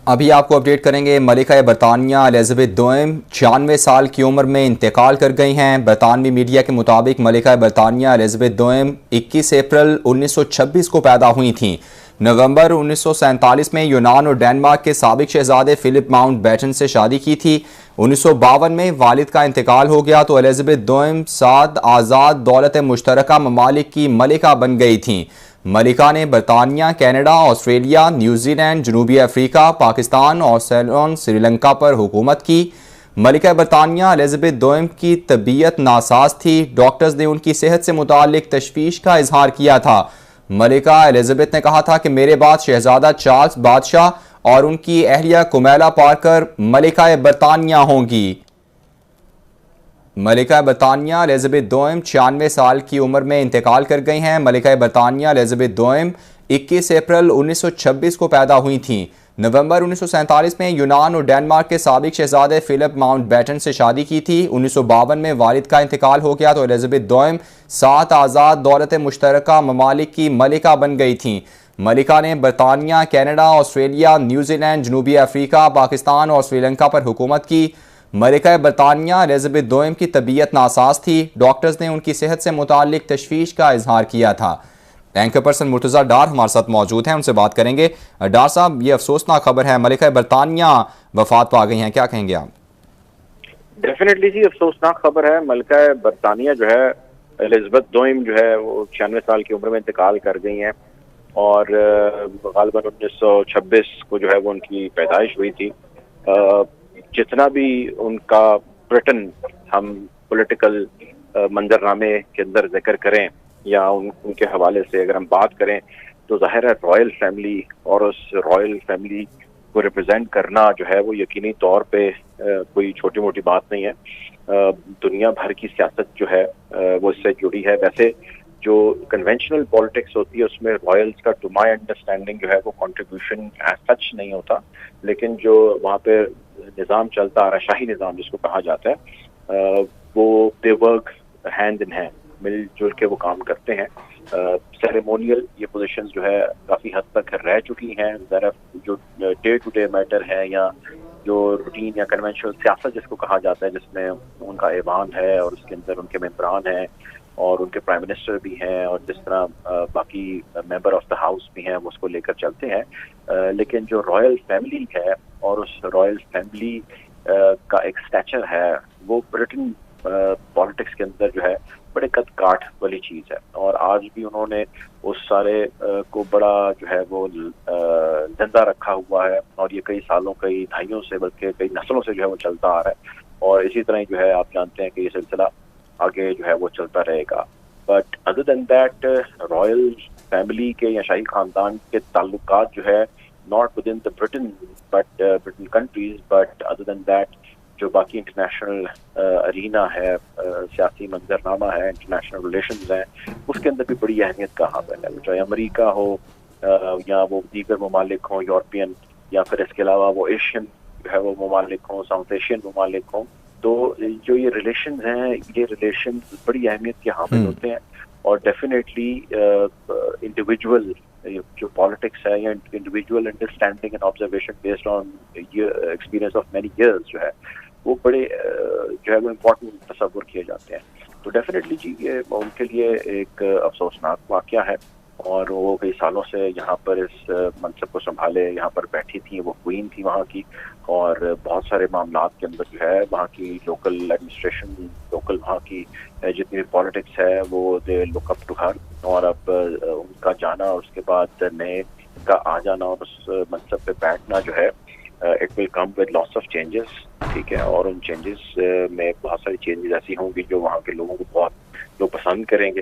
ابھی آپ کو اپڈیٹ کریں گے، ملکہ برطانیہ الزبتھ دوئم 96 سال کی عمر میں انتقال کر گئی ہیں۔ برطانوی میڈیا کے مطابق ملکہ برطانیہ الزبتھ دوئم 21 اپریل 1926 کو پیدا ہوئی تھیں۔ نومبر 1947 میں یونان اور ڈنمارک کے سابق شہزادے فلپ ماؤنٹ بیٹن سے شادی کی تھی۔ 1952 میں والد کا انتقال ہو گیا تو الزبتھ دوئم 7 آزاد دولت مشترکہ ممالک کی ملکہ بن گئی تھیں۔ ملکہ نے برطانیہ، کینیڈا، آسٹریلیا، نیوزی لینڈ، جنوبی افریقہ، پاکستان اور سیلون سری لنکا پر حکومت کی۔ ملکہ برطانیہ الزبتھ دوئم کی طبیعت ناساز تھی۔ ڈاکٹرز نے ان کی صحت سے متعلق تشویش کا اظہار کیا تھا۔ ملکہ الزبتھ نے کہا تھا کہ میرے بعد شہزادہ چارلس بادشاہ اور ان کی اہلیہ کمیلا پارکر ملکہ برطانیہ ہوں گی۔ ملکہ برطانیہ الزبتھ دوئم 96 سال کی عمر میں انتقال کر گئی ہیں۔ ملکہ برطانیہ الزبتھ دوئم 21 اپریل 1926 کو پیدا ہوئی تھیں۔ نومبر 1947 میں یونان اور ڈنمارک کے سابق شہزادے فلپ ماؤنٹ بیٹن سے شادی کی تھی۔ 1952 میں والد کا انتقال ہو گیا تو الزبتھ دوئم 7 آزاد دولت مشترکہ ممالک کی ملکہ بن گئی تھیں۔ ملکہ نے برطانیہ، کینیڈا، آسٹریلیا، نیوزی لینڈ، جنوبی افریقہ، پاکستان اور سری لنکا پر حکومت کی۔ ملکہ برطانیہ الزبتھ دوئم کی طبیعت ناساز تھی۔ ڈاکٹرز نے ان کی صحت سے متعلق تشویش کا اظہار کیا تھا۔ اینکر پرسن مرتضیٰ ڈار ہمارے ساتھ موجود ہیں، ان سے بات کریں گے۔ ڈار صاحب، یہ افسوسناک خبر ہے، ملکہ برطانیہ وفات پا گئی ہیں، کیا کہیں گے آپ؟ ڈیفینیٹلی جی، افسوسناک خبر ہے۔ ملکہ برطانیہ جو ہے الزبتھ دوئم جو ہے وہ 96 سال کی عمر میں انتقال کر گئی ہیں، اور غالباً 1926 کو جو ہے وہ ان کی پیدائش ہوئی تھی۔ جتنا بھی ان کا برٹن ہم پولیٹیکل منظرنامے کے اندر ذکر کریں یا ان کے حوالے سے اگر ہم بات کریں تو ظاہر ہے رائل فیملی اور اس رائل فیملی کو ریپرزینٹ کرنا جو ہے وہ یقینی طور پہ کوئی چھوٹی موٹی بات نہیں ہے۔ دنیا بھر کی سیاست جو ہے وہ اس سے جڑی ہے۔ ویسے جو کنونشنل پالیٹکس ہوتی ہے اس میں رائلز کا ٹو مائی انڈرسٹینڈنگ جو ہے وہ کنٹریبیوشن ایز سچ نہیں ہوتا، لیکن جو وہاں پہ نظام چلتا آ رہا ہے، شاہی نظام جس کو کہا جاتا ہے، وہ they work hand in hand, مل جل کے وہ کام کرتے ہیں۔ سیریمونیل یہ پوزیشنز جو ہے کافی حد تک رہ چکی ہیں، ذرا جو ڈے ٹو ڈے میٹر ہے یا جو روٹین یا کنونشنل سیاست جس کو کہا جاتا ہے، جس میں ان کا ایوان ہے اور اس کے اندر ان کے ممبران ہیں اور ان کے پرائم منسٹر بھی ہیں، اور جس طرح باقی ممبر آف دا ہاؤس بھی ہیں وہ اس کو لے کر چلتے ہیں۔ لیکن جو رائل فیملی ہے اور اس رائل فیملی کا ایک سٹیچر ہے، وہ برٹن پالیٹکس کے اندر جو ہے بڑے قد کاٹ والی چیز ہے، اور آج بھی انہوں نے اس سارے کو بڑا جو ہے وہ زندہ رکھا ہوا ہے، اور یہ کئی سالوں، کئی دہائیوں سے، بلکہ کئی نسلوں سے جو ہے وہ چلتا آ رہا ہے، اور اسی طرح جو ہے آپ جانتے ہیں کہ یہ سلسلہ آگے جو ہے وہ چلتا رہے گا۔ But other than that, royal family کے یا شاہی خاندان کے تعلقات جو ہے not with in the Britain but Britain countries, but other than that جو باقی انٹرنیشنل ارینا ہے، سیاسی منظرنامہ ہے، انٹرنیشنل ریلیشنز ہیں، اس کے اندر بھی بڑی اہمیت کا حامل ہے، چاہے امریکہ ہو یا وہ دیگر ممالک ہوں یورپین، یا پھر اس کے علاوہ وہ ایشین جو ہے وہ ممالک ہوں، ساؤتھ ایشین ممالک ہوں۔ تو جو یہ ریلیشنز ہیں، یہ ریلیشنز بڑی اہمیت کے حامل ہوتے ہیں، اور ڈیفینیٹلی انڈیویجول جو پالیٹکس ہے یا individual understanding and observation based on experience of many years جو ہے وہ بڑے جو ہے وہ امپورٹنٹ تصور کیے جاتے ہیں۔ تو ڈیفینیٹلی جی، یہ ان کے لیے ایک افسوسناک واقعہ ہے، اور وہ کئی سالوں سے یہاں پر اس منصب کو سنبھالے، یہاں پر بیٹھی تھیں، وہ کوئین تھی وہاں کی، اور بہت سارے معاملات کے اندر جو ہے وہاں کی لوکل ایڈمنسٹریشن، لوکل وہاں کی جتنی پالیٹکس ہے وہ دے لک اپ ٹو ہر، اور اب ان کا جانا اور اس کے بعد نئے کا آ جانا اور اس منصب پہ بیٹھنا جو ہے it will come with lots of changes, ٹھیک ہے، اور ان چینجز میں بہت ساری چینجز ایسی ہوں گی جو وہاں کے لوگوں کو بہت لوگ پسند کریں گے،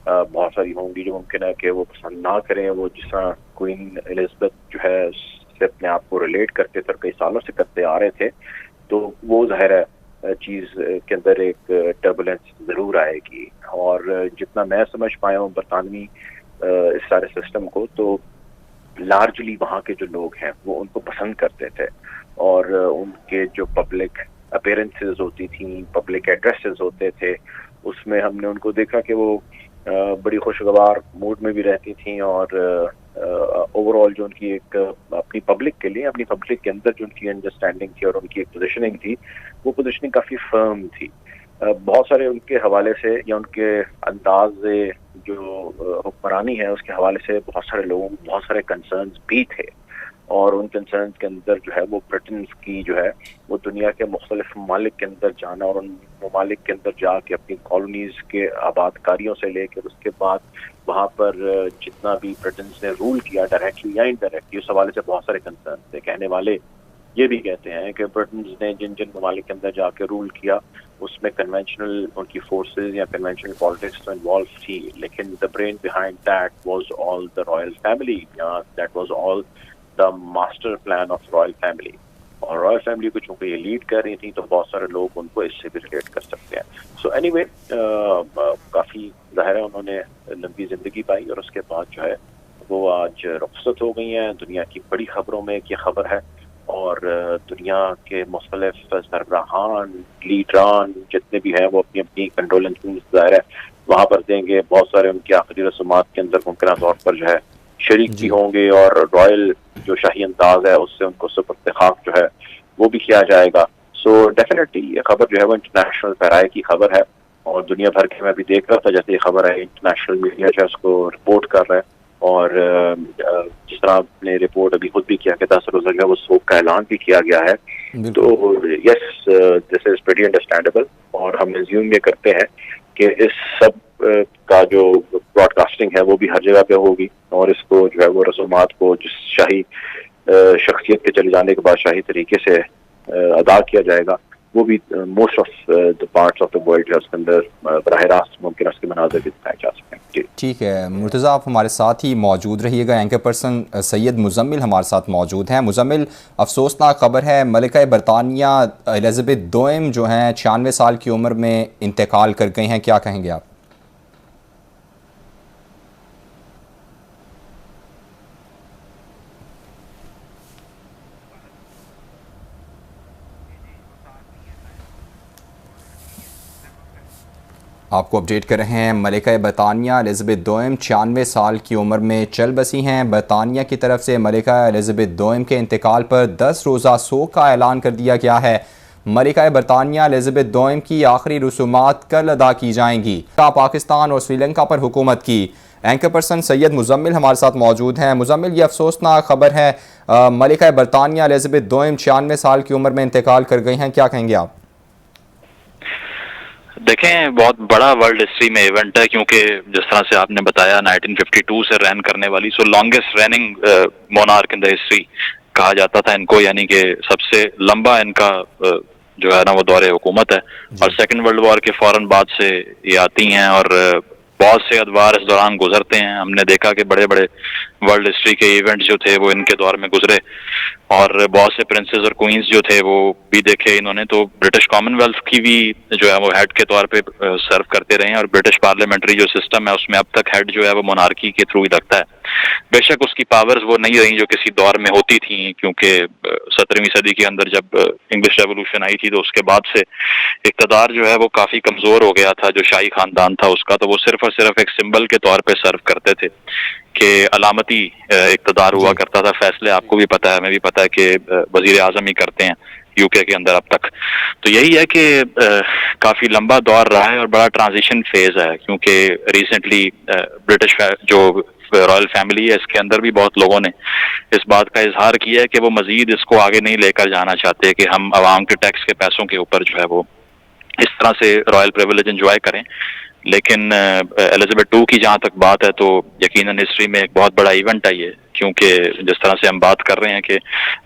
بہت ساری ہوں گی جو ممکن ہے کہ وہ پسند نہ کریں۔ وہ جس طرح کوئین الزبتھ جو ہے سے اپنے آپ کو ریلیٹ کرتے تھے اور کئی سالوں سے کرتے آ رہے تھے، تو وہ ظاہر ہے چیز کے اندر ایک ٹربولینس ضرور آئے گی، اور جتنا میں سمجھ پایا ہوں برطانوی اس سارے سسٹم کو، تو لارجلی وہاں کے جو لوگ ہیں وہ ان کو پسند کرتے تھے، اور ان کے جو پبلک اپیرنسز ہوتی تھیں، پبلک ایڈریسز ہوتے تھے، اس میں ہم نے ان کو دیکھا کہ وہ بڑی خوشگوار موڈ میں بھی رہتی تھیں، اور اوور آل جو ان کی ایک اپنی پبلک کے لیے، اپنی پبلک کے اندر جو ان کی انڈرسٹینڈنگ تھی اور ان کی ایک پوزیشننگ تھی، وہ پوزیشننگ کافی فرم تھی. بہت سارے ان کے حوالے سے یا ان کے انداز جو حکمرانی ہے اس کے حوالے سے بہت سارے لوگوں کو بہت سارے کنسرنز بھی تھے، اور ان کنسرنز کے اندر جو ہے وہ برٹنز کی جو ہے وہ دنیا کے مختلف ممالک کے اندر جانا اور ان ممالک کے اندر جا کے اپنی کالونیز کے آباد کاریوں سے لے کے اس کے بعد وہاں پر جتنا بھی برٹنز نے رول کیا ڈائریکٹلی یا انڈائریکٹلی، اس حوالے سے بہت سارے کنسرنز تھے. کہنے والے یہ بھی کہتے ہیں کہ برٹنز نے جن ممالک کے اندر جا کے رول کیا اس میں کنونشنل ان کی فورسز یا کنونشنل پالیٹکس تو انوالو تھی، لیکن the brain behind that was all the Royal family, that was all the master plan of Royal family. اور رائل فیملی کو چونکہ یہ لیڈ کر رہی تھی تو بہت سارے لوگ ان کو اس سے بھی ریلیٹ کر سکتے ہیں. سو اینی وے کافی ظاہر ہے انہوں نے لمبی زندگی پائی اور اس کے بعد جو ہے وہ آج رخصت ہو گئی ہیں. دنیا کی بڑی خبروں میں ایک یہ خبر ہے، اور دنیا کے مختلف سربراہان لیڈران جتنے بھی ہیں وہ اپنی اپنی کنڈولنسز ظاہر ہے وہاں پر دیں گے. بہت سارے ان کی آخری رسومات کے اندر ممکنہ طور پر جو ہے شریک بھی ہوں گے، اور رائل جو شاہی انداز ہے اس سے ان کو سپرد خاک جو ہے وہ بھی کیا جائے گا. سو ڈیفینیٹلی یہ خبر جو ہے وہ انٹرنیشنل پیرائے کی خبر ہے، اور دنیا بھر کے میں بھی دیکھ رہا تھا جیسے یہ خبر ہے انٹرنیشنل میڈیا جو ہے اس کو رپورٹ کر رہا ہے. اور جس طرح آپ نے رپورٹ ابھی خود بھی کیا کہ 10 روزہ جو ہے وہ سوگ کا اعلان بھی کیا گیا ہے. تو یس دس از پریٹی انڈرسٹینڈیبل، اور ہم ایزیوم یہ کرتے ہیں کہ اس سب کا جو براڈ کاسٹنگ ہے وہ بھی ہر جگہ پہ ہوگی، اور اس کو جو ہے وہ رسومات کو جس شاہی شخصیت کے چلے جانے کے بعد شاہی طریقے سے ادا کیا جائے گا، وہ بھی most of the parts of the world جو اس کے اندر براہ راست ممکن اس کے مناظر بھی دکھائے جا سکیں. ٹھیک ہے مرتضیٰ، آپ ہمارے ساتھ ہی موجود رہیے گا. اینکر پرسن سید مزمل ہمارے ساتھ موجود ہیں. مزمل، افسوسناک خبر ہے، ملکہ برطانیہ الزبتھ دوئم جو ہیں 96 سال کی عمر میں انتقال کر گئی ہیں، کیا کہیں گے آپ؟ آپ کو اپڈیٹ کر رہے ہیں. ملکہ برطانیہ الزبتھ دوئم 96 سال کی عمر میں چل بسی ہیں. برطانیہ کی طرف سے ملکہ الزبتھ دوئم کے انتقال پر 10 روزہ سوگ کا اعلان کر دیا گیا ہے. ملکہ برطانیہ الزبتھ دوئم کی آخری رسومات کل ادا کی جائیں گی. پاکستان اور سری لنکا پر حکومت کی. اینکر پرسن سید مزمل ہمارے ساتھ موجود ہیں. مزمل، یہ افسوسناک خبر ہے، ملکہ برطانیہ الزبتھ دوئم 96 سال کی عمر میں انتقال کر گئی ہیں، کیا کہیں گے آپ؟ دیکھیں، بہت بڑا ورلڈ ہسٹری میں ایونٹ ہے، کیونکہ جس طرح سے آپ نے بتایا 1952 سے رین کرنے والی longest reigning monarch in the history کہا جاتا تھا ان کو، یعنی کہ سب سے لمبا ان کا جو ہے نا وہ دور حکومت ہے. اور سیکنڈ ورلڈ وار کے فوراً بعد سے یہ آتی ہیں، اور بہت سے ادوار اس دوران گزرتے ہیں. ہم نے دیکھا کہ بڑے بڑے ورلڈ ہسٹری کے ایونٹ جو تھے وہ ان کے دور میں گزرے، اور بہت سے پرنسز اور کوئنز جو تھے وہ بھی دیکھے انہوں نے. تو برٹش کامن ویلتھ کی بھی جو ہے وہ ہیڈ کے طور پہ سرو کرتے رہے ہیں، اور برٹش پارلیمنٹری جو سسٹم ہے اس میں اب تک ہیڈ جو ہے وہ مونارکی کے تھرو ہی لگتا ہے. بے شک اس کی پاورز وہ نہیں رہی جو کسی دور میں ہوتی تھیں، کیونکہ 17ویں صدی کے اندر جب انگلش ریولوشن آئی تھی تو اس کے بعد سے اقتدار جو ہے وہ کافی کمزور ہو گیا تھا جو شاہی خاندان تھا اس کا. تو وہ صرف اور صرف ایک سمبل کے طور پہ سرو کرتے تھے کہ علامتی اقتدار ہوا کرتا تھا. فیصلے آپ کو بھی پتہ ہے، ہمیں بھی پتہ ہے کہ وزیر اعظم ہی کرتے ہیں یو کے اندر اب تک. تو یہی ہے کہ کافی لمبا دور رہا ہے اور بڑا ٹرانزیشن فیز ہے، کیونکہ ریسنٹلی برٹش جو رائل فیملی ہے اس کے اندر بھی بہت لوگوں نے اس بات کا اظہار کیا ہے کہ وہ مزید اس کو آگے نہیں لے کر جانا چاہتے کہ ہم عوام کے ٹیکس کے پیسوں کے اوپر جو ہے وہ اس طرح سے رائل پریویلیج انجوائے کریں. لیکن الزبتھ ٹو کی جہاں تک بات ہے تو یقیناً ہسٹری میں ایک بہت بڑا ایونٹ ہے یہ، کیونکہ جس طرح سے ہم بات کر رہے ہیں کہ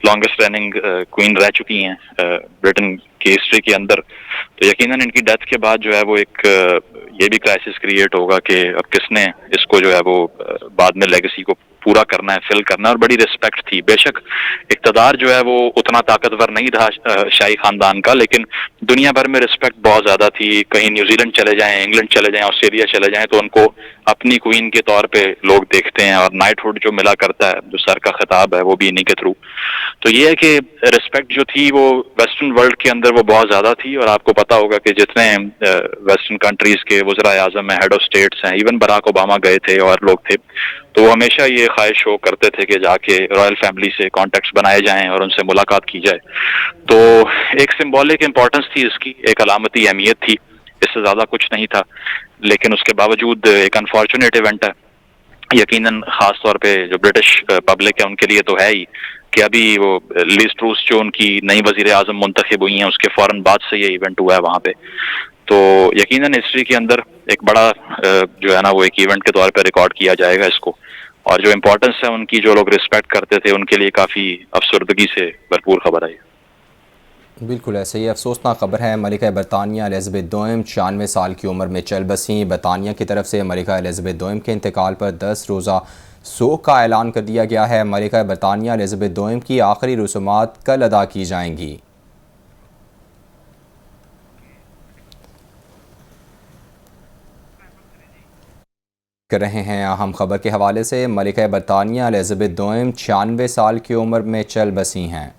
لانگسٹ رننگ کوئین رہ چکی ہیں برٹن کی ہسٹری کے اندر، تو یقیناً ان کی ڈیتھ کے بعد جو ہے وہ ایک یہ بھی کرائسس کریٹ ہوگا کہ اب کس نے اس کو جو ہے وہ بعد میں لیگیسی کو پورا کرنا ہے، فل کرنا ہے. اور بڑی رسپیکٹ تھی. بے شک اقتدار جو ہے وہ اتنا طاقتور نہیں تھا شاہی خاندان کا، لیکن دنیا بھر میں رسپیکٹ بہت زیادہ تھی. کہیں نیوزی لینڈ چلے جائیں، انگلینڈ چلے جائیں، آسٹریلیا چلے جائیں تو ان کو اپنی کوئین کے طور پہ لوگ دیکھتے ہیں، اور نائٹ ہوڈ جو ملا کرتا ہے، جو سر کا خطاب ہے، وہ بھی انہی کے تھرو. تو یہ ہے کہ رسپیکٹ جو تھی وہ ویسٹرن ورلڈ کے اندر وہ بہت زیادہ تھی. اور آپ کو پتا ہوگا کہ جتنے ویسٹرن کنٹریز کے وزراء اعظم ہیں، ہیڈ آف اسٹیٹس ہیں، ایون براک اوباما گئے تھے اور لوگ تھے، تو وہ ہمیشہ یہ خواہش ہو کرتے تھے کہ جا کے رائل فیملی سے کانٹیکٹس بنائے جائیں اور ان سے ملاقات کی جائے. تو ایک سمبولک امپورٹنس تھی اس کی، ایک علامتی اہمیت تھی، اس سے زیادہ کچھ نہیں تھا. لیکن اس کے باوجود ایک انفارچونیٹ ایونٹ ہے یقیناً، خاص طور پہ جو برٹش پبلک ہے ان کے لیے تو ہے ہی، کہ ابھی وہ لیز ٹروس جو ان کی نئی وزیر اعظم منتخب ہوئی ہیں اس کے فوراً بعد سے یہ ایونٹ ہوا ہے وہاں پہ. تو یقیناً ہسٹری کے اندر ایک بڑا جو ہے نا وہ ایک ایونٹ کے طور پہ ریکارڈ کیا جائے گا اس کو، اور جو امپورٹنس ہے ان کی، جو لوگ رسپیکٹ کرتے تھے ان کے لیے کافی افسردگی سے بھرپور خبر آئی. بالکل ایسے ہی افسوسناک خبر ہے. ملکہ برطانیہ الزبیتھ دوئم 96 سال کی عمر میں چل بسیں. برطانیہ کی طرف سے ملکہ الزبیتھ دوئم کے انتقال پر 10 روزہ سوگ کا اعلان کر دیا گیا ہے. ملکہ برطانیہ الزبیتھ دوئم کی آخری رسومات کل ادا کی جائیں گی. کر رہے ہیں اہم خبر کے حوالے سے. ملکہ برطانیہ الزبیتھ دوئم 96 سال کی عمر میں چل بسی ہیں.